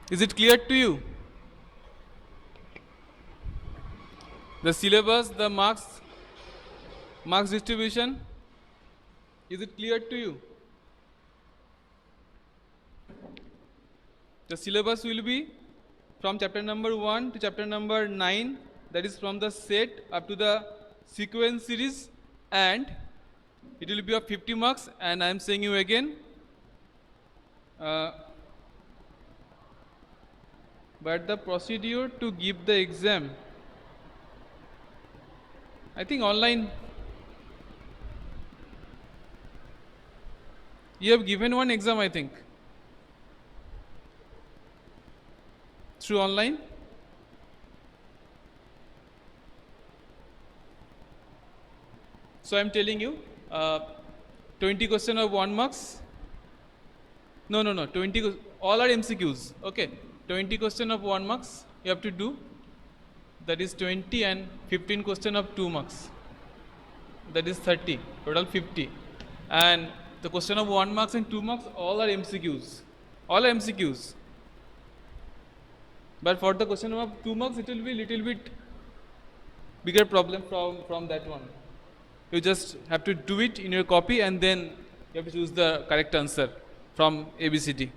Is it clear to you? The syllabus, the marks distribution, is it clear to you? The syllabus will be from chapter number 1 to chapter number 9, that is from the set up to the sequence series, and it will be of 50 marks. And I am saying you again, uh, but the procedure to give the exam, I think online, you have given one exam, I think, through online. So I am telling you, 20 question of 1 marks. No. 20, all are MCQs. Okay. 20 question of 1 marks you have to do. That is 20, and 15 question of 2 marks. That is 30. Total 50. And the question of 1 marks and 2 marks, all are MCQs. All are MCQs. But for the question of 2 marks, it will be little bit bigger problem from that one. You just have to do it in your copy, and then you have to choose the correct answer from ABCD.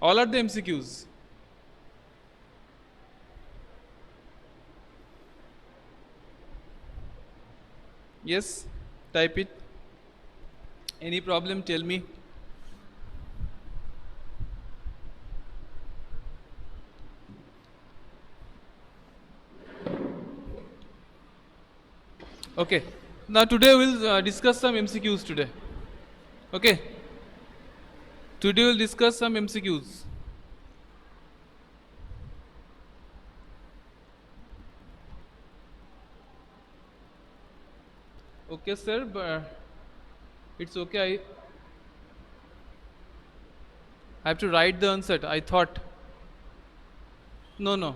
All are the MCQs. Yes, type it. Any problem, tell me. Okay. Now today we'll discuss some MCQs today. Okay. Today we'll discuss some MCQs. Okay, sir, but it's okay. I have to write the answer. I thought. No.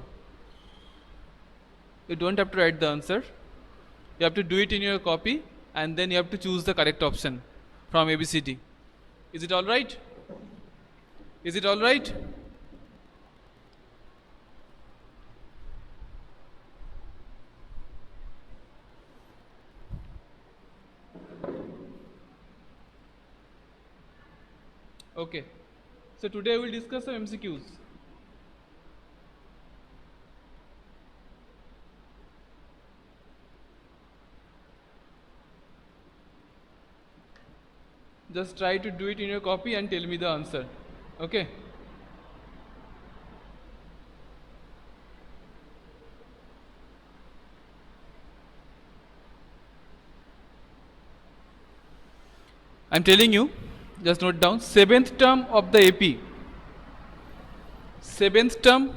You don't have to write the answer. You have to do it in your copy, and then you have to choose the correct option from ABCD. Is it all right? Is it all right? Okay. So today we will discuss some MCQs. Just try to do it in your copy and tell me the answer. Okay. I'm telling you, just note down, 7th term of the AP. 7th term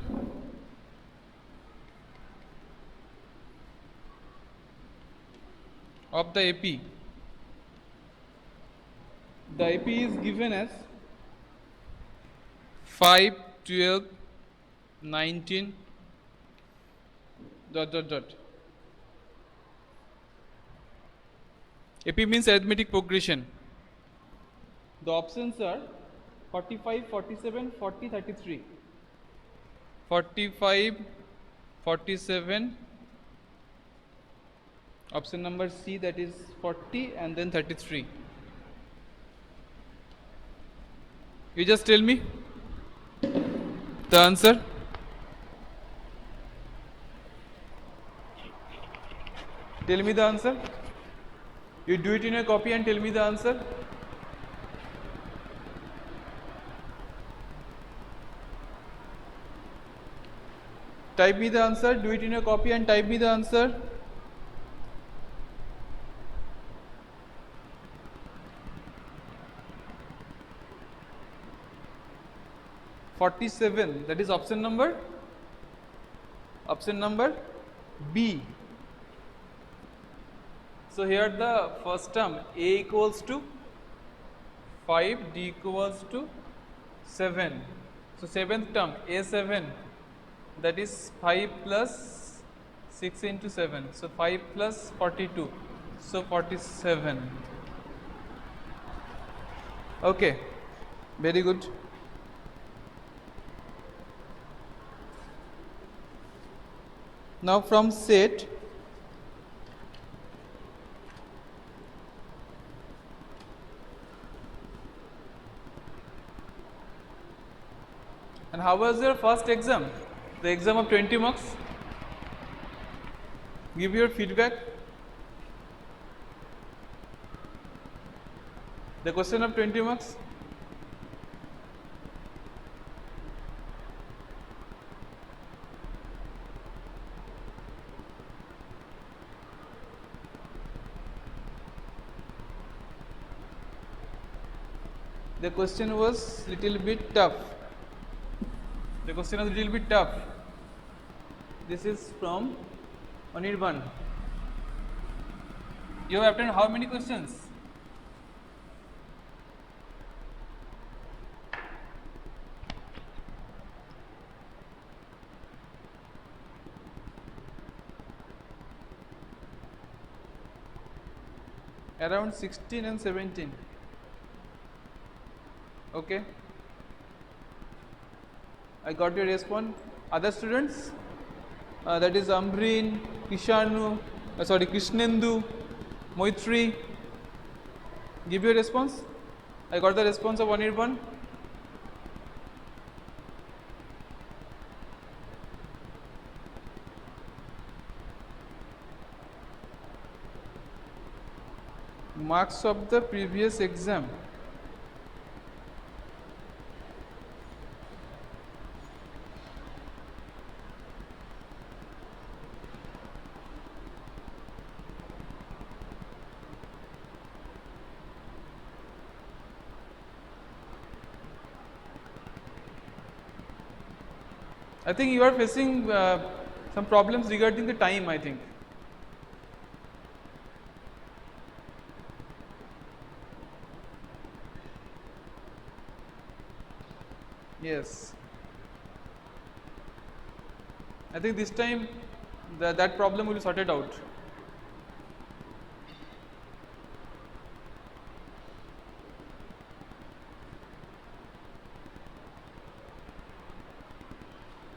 of the AP. The AP is given as 5, 12, 19, ... AP means arithmetic progression. The options are 45, 47, 40, 33. 45, 47, option number C, that is 40, and then 33. You just tell me the answer. Tell me the answer. You do it in a copy and tell me the answer. Type me the answer. Do it in a copy and type me the answer. (47), that is option number B. So here the first term, A equals to 5, D equals to 7. So 7th term, A7, that is 5 plus 6 into 7. So 5 plus 42. So 47. Okay, very good. Now from set, and how was your first exam? The exam of 20 marks? Give your feedback. The question of 20 marks? The question was little bit tough. The question was little bit tough. This is from Anirban. You have attended how many questions? Around 16 and 17. Okay. I got your response. Other students? That is Ambreen, Krishnendu, Moitri. Give your response. I got the response of Anirban. Marks of the previous exam. I think you are facing some problems regarding the time, I think. Yes. I think this time that problem will be sorted out.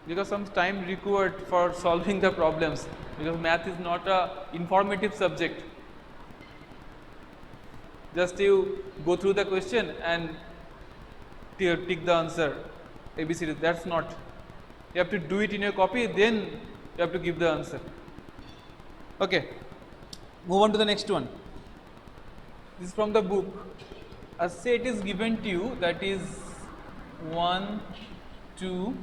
Because some time required for solving the problems, because math is not a informative subject. Just you go through the question and tick the answer ABCD. That's not. You have to do it in your copy, then you have to give the answer. Okay, move on to the next one. This is from the book. A set is given to you, that is 1, 2,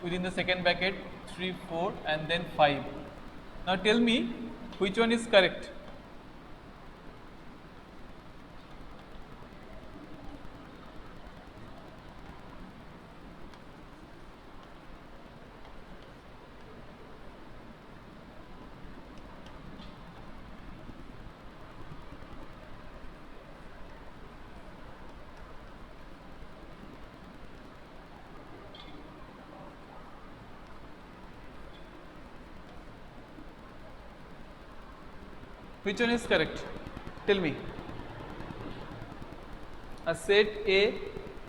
within the second bracket 3, 4 and then 5. Now tell me which one is correct. Which one is correct? Tell me. A set A,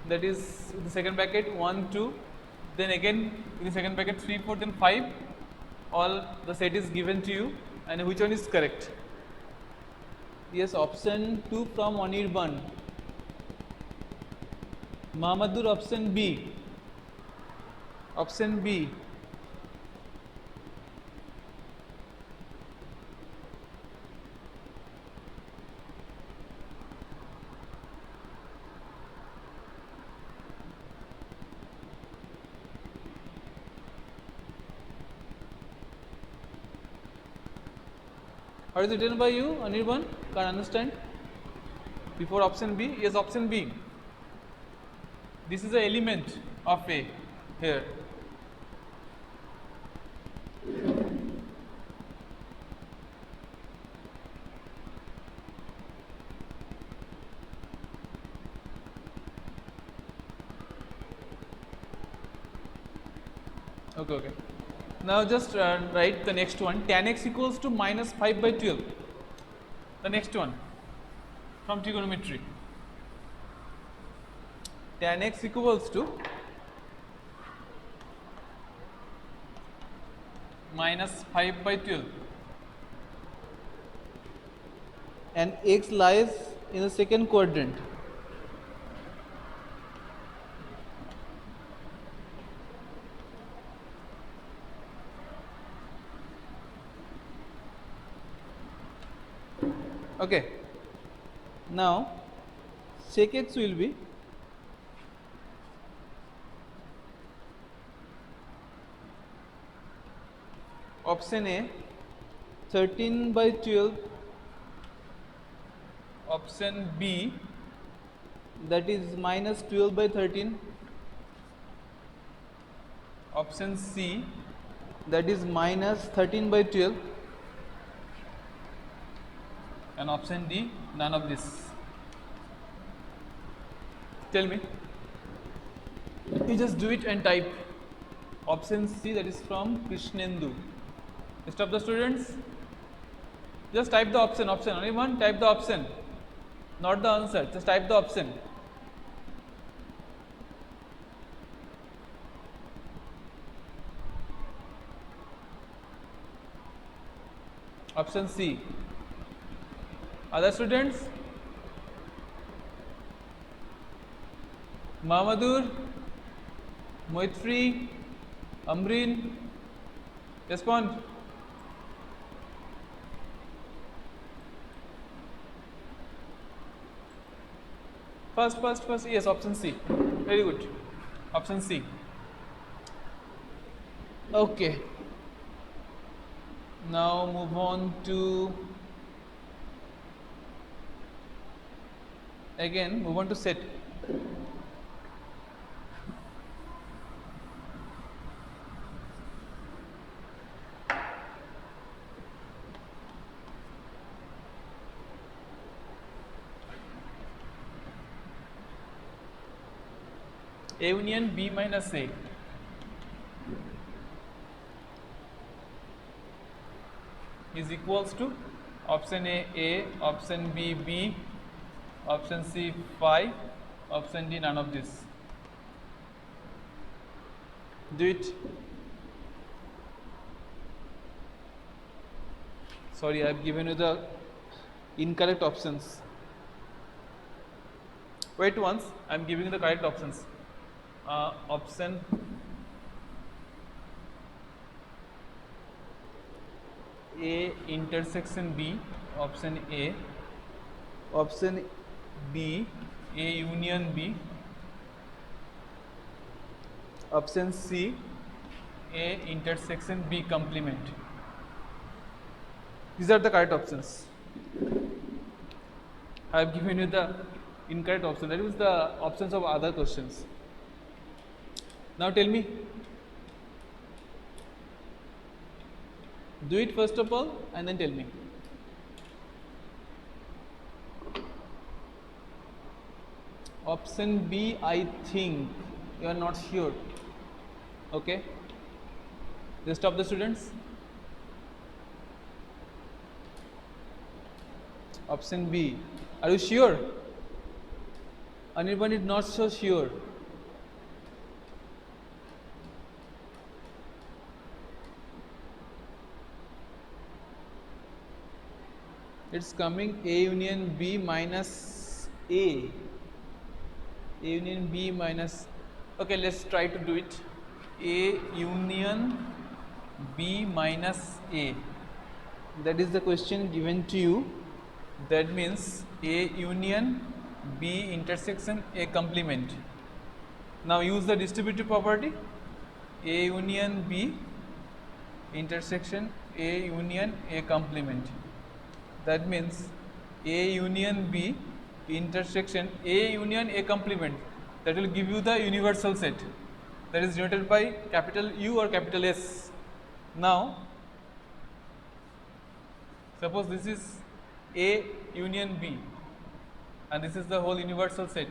that is in the second bracket 1, 2, then again in the second bracket 3, 4, then 5. All the set is given to you, and which one is correct? Yes, option 2 from Anirban. Mahamadur, option B. Option B. How is it written by you, Anirban? Can't understand. Before option B, yes, option B. This is the element of A here. Okay. Now just write the next one. Tan x equals to minus 5 by 12. The next one from trigonometry. Tan x equals to minus 5 by 12. And X lies in the second quadrant. Okay. Now sec x will be option A 13 by 12, Option B, that is minus 12 by 13, option C, that is minus 13 by 12, and option D, none of this. Tell me. You just do it and type option C, that is from Krishnendu. Rest of the students, just type the option. Only one, type the option, not the answer. Just type the option. Option C. Other students? Mamadur, Moitfree, Amreen, respond. First, yes, option C. Very good. Option C. Okay. Now move on to set. A union B minus A. Is equals to option A, option B, option C 5, option D none of this. Do it. Sorry, I have given you the incorrect options. Wait once, I am giving you the correct options. Option A intersection B, option A, option B A union B, option C A intersection B complement. These are the correct options. I have given you the incorrect option, that is the options of other questions. Now tell me, do it first of all and then tell me. Option B, I think you are not sure. Okay. Rest of the students. Option B. Are you sure? Anyone is not so sure. It's coming A union B minus A. A union B minus. Okay, let's try to do it. A union B minus A. That is the question given to you. That means A union B intersection A complement. Now use the distributive property. A union B intersection A union A complement. That means A union B intersection A union A complement, that will give you the universal set, that is denoted by capital U or capital S. Now suppose this is A union B and this is the whole universal set.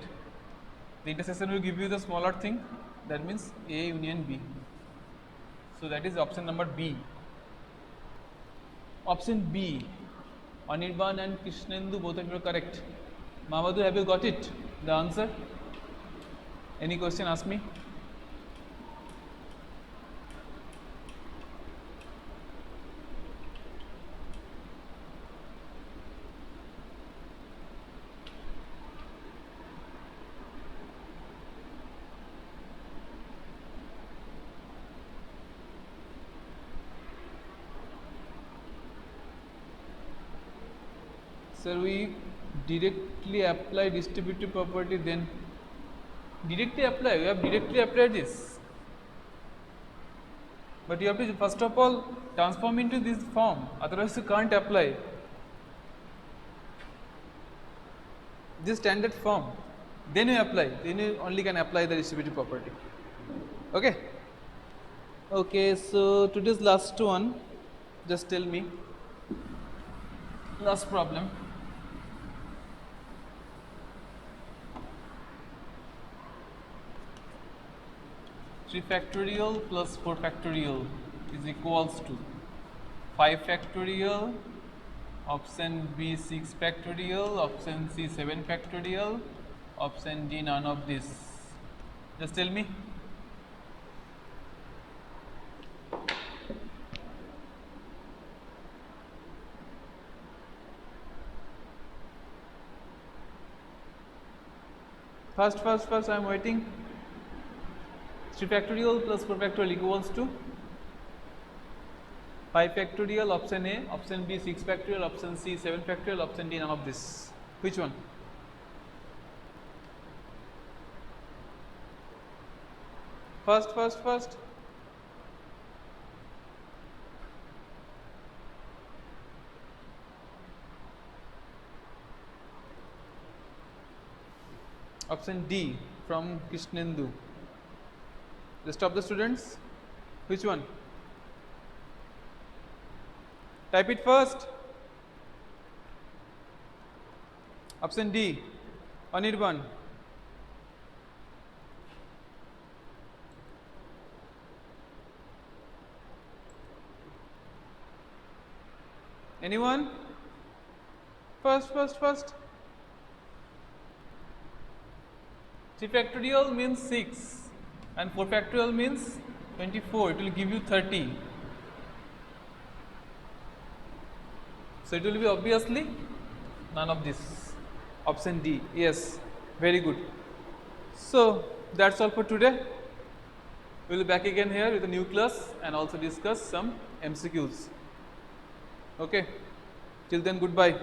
The intersection will give you the smaller thing, that means A union B. So that is option number B. Option B, Anirban and Krishnendu, both of you are correct. Mamadou, have you got it? The answer? Any question, ask me. Sir, we directly apply distributive property, then directly apply. We have directly applied this, but you have to first of all transform into this form. Otherwise, you can't apply this standard form. Then you apply. Then you only can apply the distributive property. Okay. Okay, so today's last one. Just tell me. Last problem. Three factorial plus 4 factorial is equals to 5 factorial, option B 6 factorial, option C 7 factorial, option D none of this. Just tell me. First, I am waiting. 3 factorial plus 4 factorial equals to 5 factorial, option A, option B 6 factorial, option C 7 factorial, option D none of this. Which one? First. Option D from Krishnendu. Rest of the students, which one? Type it first. Option D, Anirban. Anyone? First. 3 factorial means 6 and 4 factorial means 24. It will give you 30. So it will be obviously none of this. Option D. Yes, very good. So that's all for today. We will be back again here with a new class and also discuss some MCQs. Okay. Till then, goodbye.